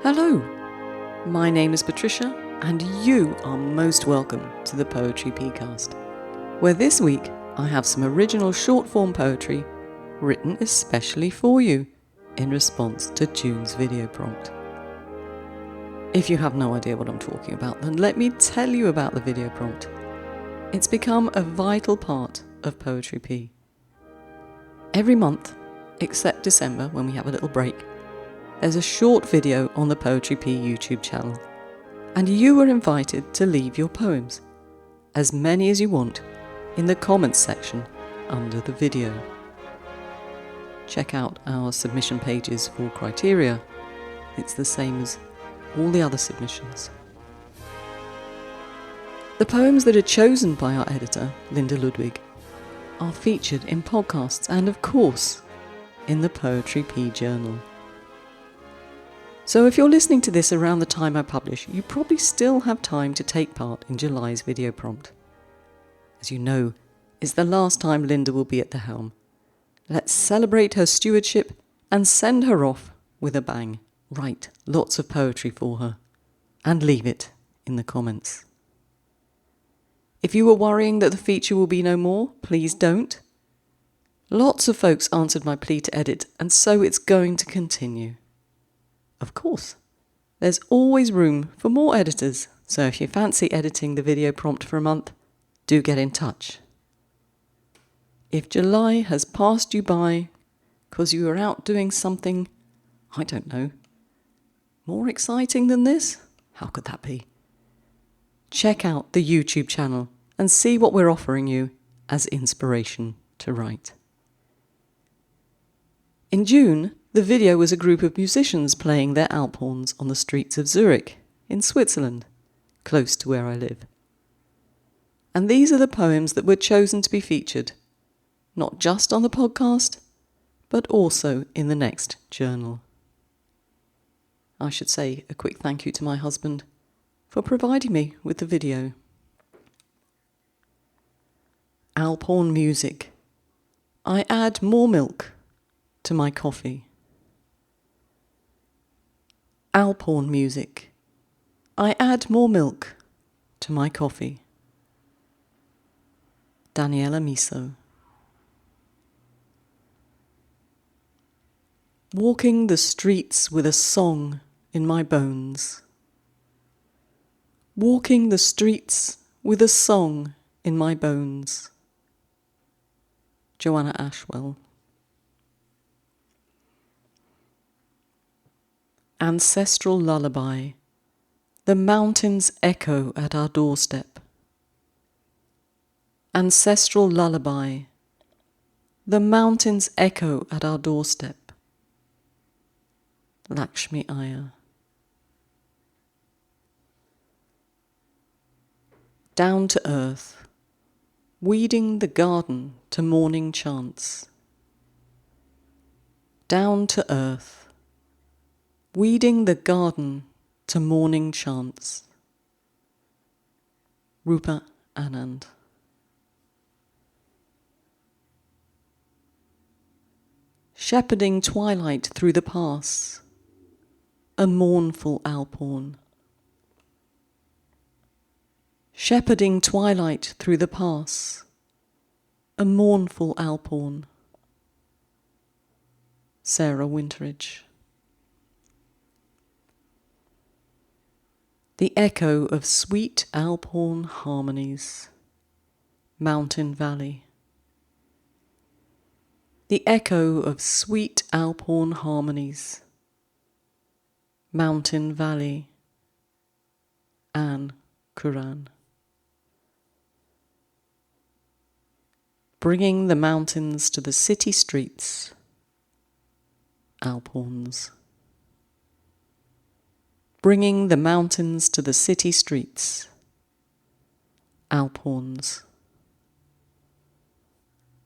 Hello, my name is Patricia, and you are most welcome to the Poetry Pcast, where this week I have some original short-form poetry written especially for you in response to June's video prompt. If you have no idea what I'm talking about, then let me tell you about the video prompt. It's become a vital part of Poetry P. Every month, except December when we have a little break, there's a short video on the Poetry P YouTube channel, and you are invited to leave your poems, as many as you want, in the comments section under the video. Check out our submission pages for criteria. It's the same as all the other submissions. The poems that are chosen by our editor, Linda Ludwig, are featured in podcasts and, of course, in the Poetry P Journal. So if you're listening to this around the time I publish, you probably still have time to take part in July's video prompt. As you know, it's the last time Linda will be at the helm. Let's celebrate her stewardship and send her off with a bang. Write lots of poetry for her and leave it in the comments. If you were worrying that the feature will be no more, please don't. Lots of folks answered my plea to edit, and so it's going to continue. Of course, there's always room for more editors, so if you fancy editing the video prompt for a month, do get in touch. If July has passed you by because you were out doing something, I don't know, more exciting than this, how could that be? Check out the YouTube channel and see what we're offering you as inspiration to write. In June, the video was a group of musicians playing their alphorns on the streets of Zürich, in Switzerland, close to where I live. And these are the poems that were chosen to be featured, not just on the podcast, but also in the next journal. I should say a quick thank you to my husband for providing me with the video. Alphorn music. I add more milk to my coffee. Alphorn music. I add more milk to my coffee. Daniela Misso. Walking the streets with a song in my bones. Walking the streets with a song in my bones. Joanna Ashwell. Ancestral lullaby. The mountains echo at our doorstep. Ancestral lullaby. The mountains echo at our doorstep. Lakshmi Iyer. Down to earth, weeding the garden to morning chants. Down to earth, weeding the garden to morning chants. Rupa Anand. Shepherding twilight through the pass. A mournful alphorn. Shepherding twilight through the pass. A mournful alphorn. Sara Winteridge. The echo of sweet alphorn harmonies. Mountain Valley. The echo of sweet alphorn harmonies. Mountain Valley. Anne Curran. Bringing the mountains to the city streets. Alphorns. Bringing the mountains to the city streets. Alphorns.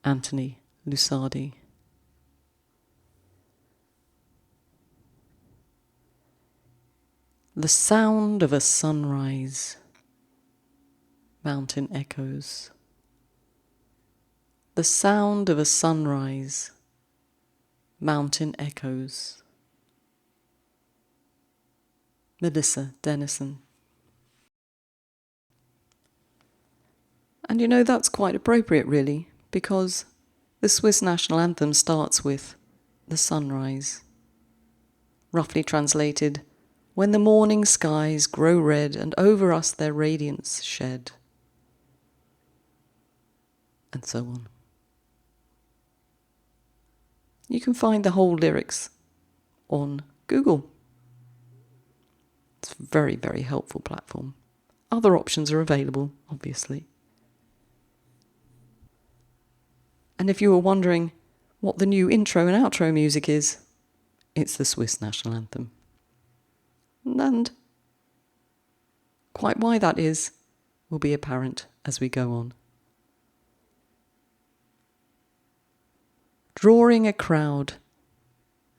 Anthony Lusardi. The sound of a sunrise. Mountain echoes. The sound of a sunrise. Mountain echoes. Melissa Dennison. And you know, that's quite appropriate really, because the Swiss national anthem starts with the sunrise. Roughly translated, when the morning skies grow red and over us their radiance shed. And so on. You can find the whole lyrics on Google. It's a very, very helpful platform. Other options are available, obviously. And if you were wondering what the new intro and outro music is, it's the Swiss national anthem. And quite why that is will be apparent as we go on. Drawing a crowd,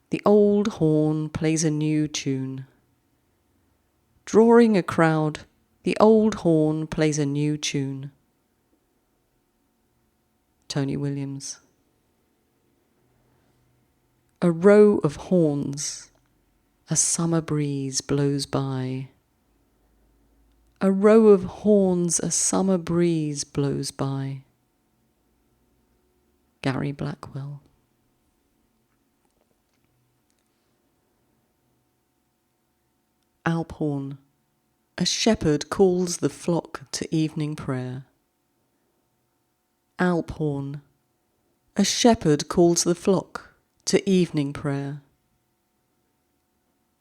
the old horn plays a new tune. Drawing a crowd, the old horn plays a new tune. Tony Williams. A row of horns, a summer breeze blows by. A row of horns, a summer breeze blows by. Gary Blackwell. Alphorn. A shepherd calls the flock to evening prayer. Alphorn. A shepherd calls the flock to evening prayer.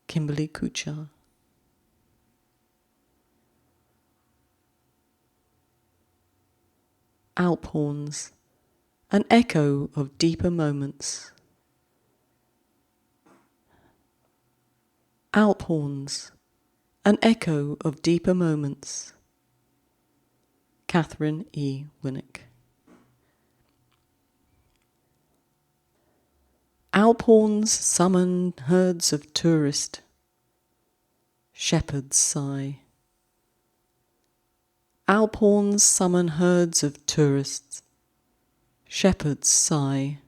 Kimberly Kuchar. Alphorns. An echo of deeper moments. Alphorns. An echo of deeper moments. Catherine E. Winnick. Alphorns summon herds of tourists. Shepherds sigh. Alphorns summon herds of tourists. Shepherds sigh.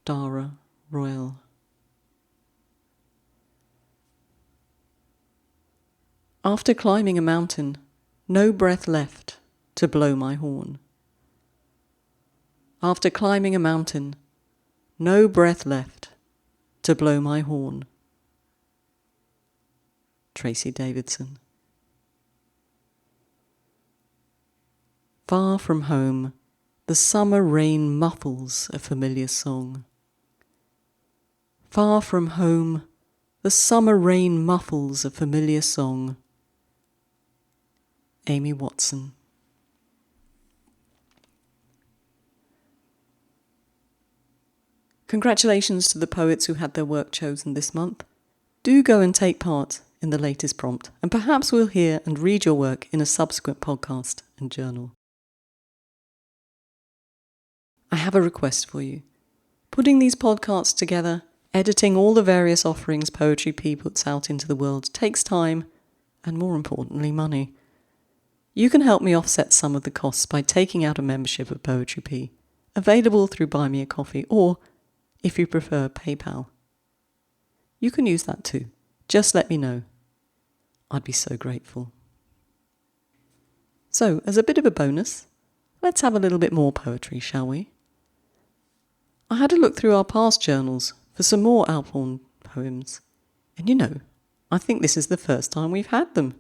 Dara Royal. After climbing a mountain, no breath left to blow my horn. After climbing a mountain, no breath left to blow my horn. Tracy Davidson. Far from home, the summer rain muffles a familiar song. Far from home, the summer rain muffles a familiar song. Amy Watson. Congratulations to the poets who had their work chosen this month. Do go and take part in the latest prompt, and perhaps we'll hear and read your work in a subsequent podcast and journal. I have a request for you. Putting these podcasts together, editing all the various offerings Poetry P puts out into the world takes time and, more importantly, money. You can help me offset some of the costs by taking out a membership of Poetry P, available through Buy Me a Coffee or, if you prefer, PayPal. You can use that too. Just let me know. I'd be so grateful. So, as a bit of a bonus, let's have a little bit more poetry, shall we? I had a look through our past journals for some more Alphorn poems, and you know, I think this is the first time we've had them.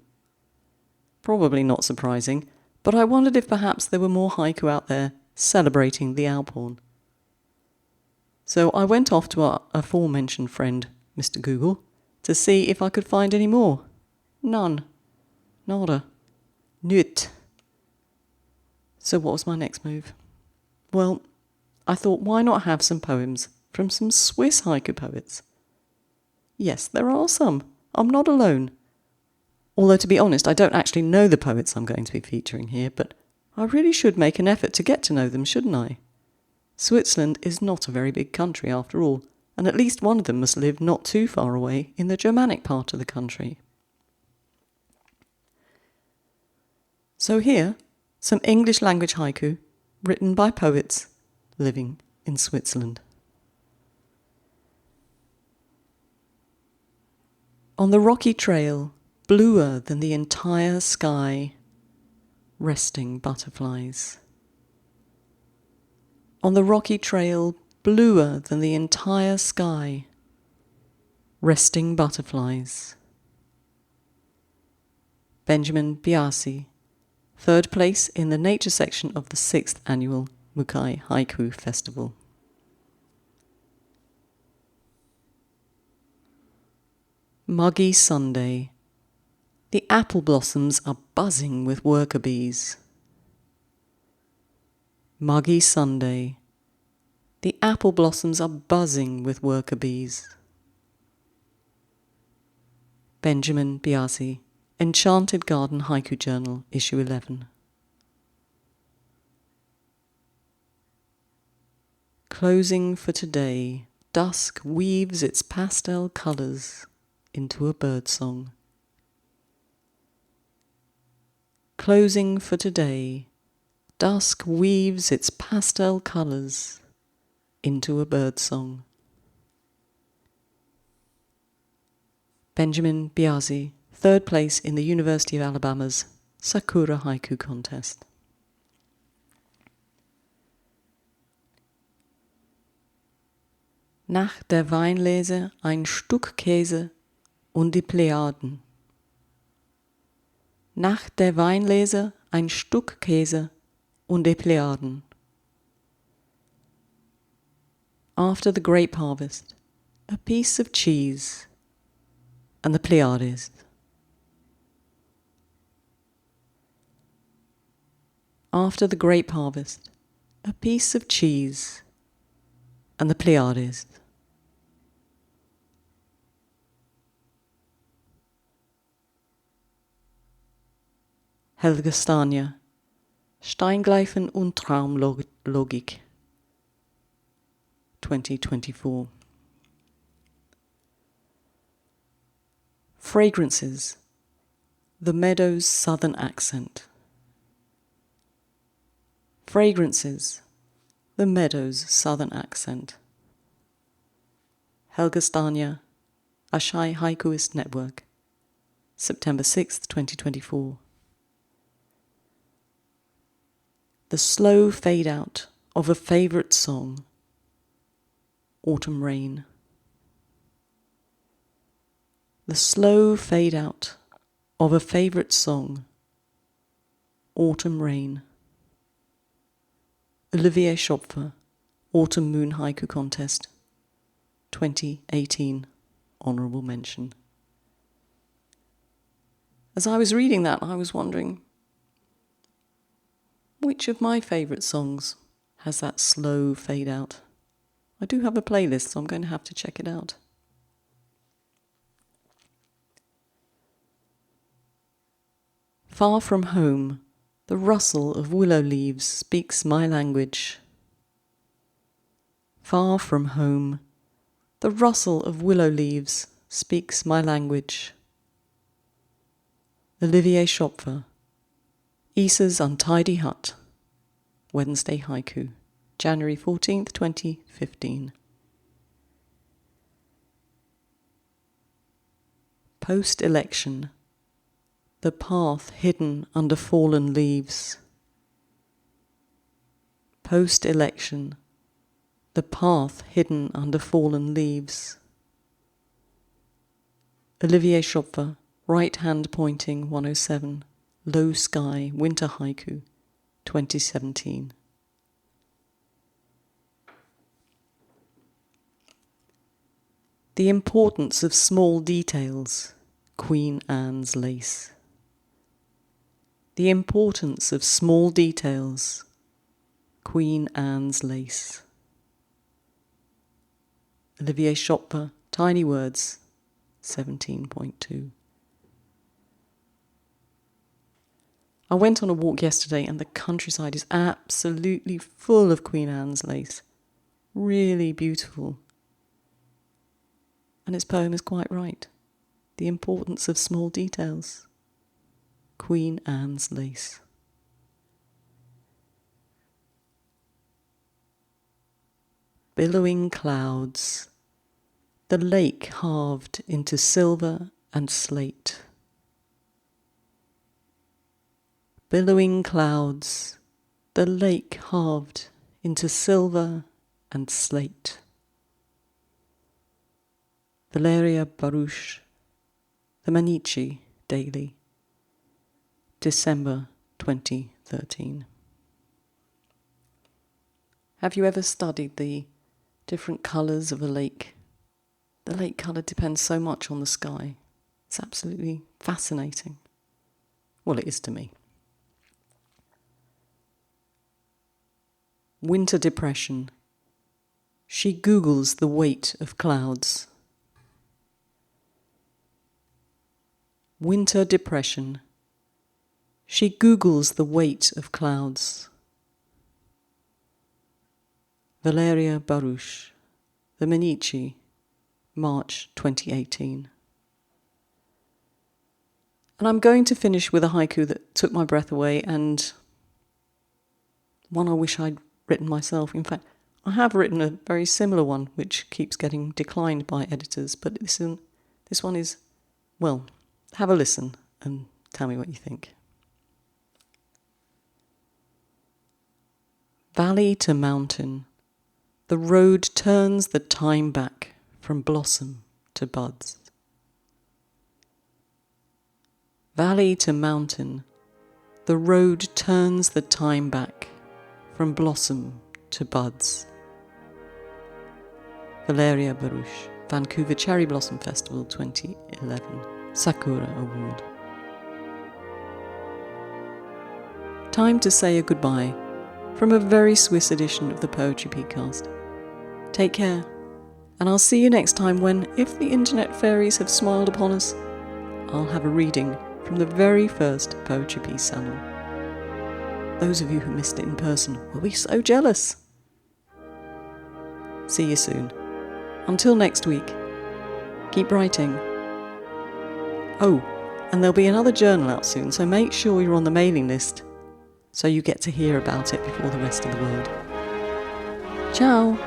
Probably not surprising, but I wondered if perhaps there were more haiku out there celebrating the Alphorn. So I went off to our aforementioned friend, Mr. Google, to see if I could find any more. None. Nada. Nüt. So what was my next move? Well, I thought, why not have some poems from some Swiss haiku poets? Yes, there are some. I'm not alone. Although, to be honest, I don't actually know the poets I'm going to be featuring here, but I really should make an effort to get to know them, shouldn't I? Switzerland is not a very big country after all, and at least one of them must live not too far away in the Germanic part of the country. So here, some English language haiku written by poets living in Switzerland. On the rocky trail, bluer than the entire sky, resting butterflies. On the rocky trail, bluer than the entire sky, resting butterflies. Benjamin Biasi, 3rd place in the nature section of the 6th annual Mukai Haiku Festival. Muggy Sunday. The apple blossoms are buzzing with worker bees. Muggy Sunday. The apple blossoms are buzzing with worker bees. Benjamin Biasi, Enchanted Garden Haiku Journal, Issue 11. Closing for today, dusk weaves its pastel colours into a birdsong. Closing for today, dusk weaves its pastel colours into a birdsong. Benjamin Biasi, 3rd place in the University of Alabama's Sakura Haiku Contest. Nach der Weinlese ein Stück Käse und die Plejaden. Nach der Weinlese ein Stück Käse und die Plejaden. After the grape harvest, a piece of cheese and the Pleiades. After the grape harvest, a piece of cheese and the Pleiades. Helge Stania, Steingleifen und Traumlogik, 2024. Fragrances, the meadow's southern accent. Fragrances, the meadow's southern accent. Helge Stania, Ashai Haikuist Network, September 6th, 2024. The slow fade out of a favourite song, Autumn Rain. The slow fade out of a favourite song, Autumn Rain. Olivier Schopfer, Autumn Moon Haiku Contest, 2018, honourable mention. As I was reading that, I was wondering, which of my favourite songs has that slow fade out? I do have a playlist, so I'm going to have to check it out. Far from home, the rustle of willow leaves speaks my language. Far from home, the rustle of willow leaves speaks my language. Olivier Schopfer, Isa's Untidy Hut, Wednesday Haiku, January 14th, 2015. Post-election, the path hidden under fallen leaves. Post-election, the path hidden under fallen leaves. Olivier Schopfer, Right Hand Pointing 107, Low Sky, Winter Haiku, 2017. The Importance of Small Details, Queen Anne's Lace. The Importance of Small Details, Queen Anne's Lace. Olivier Schopfer, Tiny Words, 17.2. I went on a walk yesterday and the countryside is absolutely full of Queen Anne's lace. Really beautiful. And its poem is quite right. The Importance of Small Details. Queen Anne's Lace. Billowing clouds. The lake halved into silver and slate. Billowing clouds, the lake halved into silver and slate. Valeria Baruch, The Manichi Daily, December 2013. Have you ever studied the different colours of a lake? The lake colour depends so much on the sky. It's absolutely fascinating. Well, it is to me. Winter depression. She Googles the weight of clouds. Winter depression. She Googles the weight of clouds. Valeria Baruch, The Manichi, March 2018. And I'm going to finish with a haiku that took my breath away, and one I wish I'd written myself. In fact, I have written a very similar one which keeps getting declined by editors, but this one is, well, have a listen and tell me what you think. Valley to mountain, the road turns the time back from blossom to buds. Valley to mountain, the road turns the time back from blossom to buds. Valeria Baruch, Vancouver Cherry Blossom Festival 2011, Sakura Award. Time to say a goodbye from a very Swiss edition of the Poetry Podcast. Take care, and I'll see you next time when, if the internet fairies have smiled upon us, I'll have a reading from the very first Poetry Piece Salon. Those of you who missed it in person will be so jealous. See you soon. Until next week, keep writing. Oh, and there'll be another journal out soon, so make sure you're on the mailing list so you get to hear about it before the rest of the world. Ciao!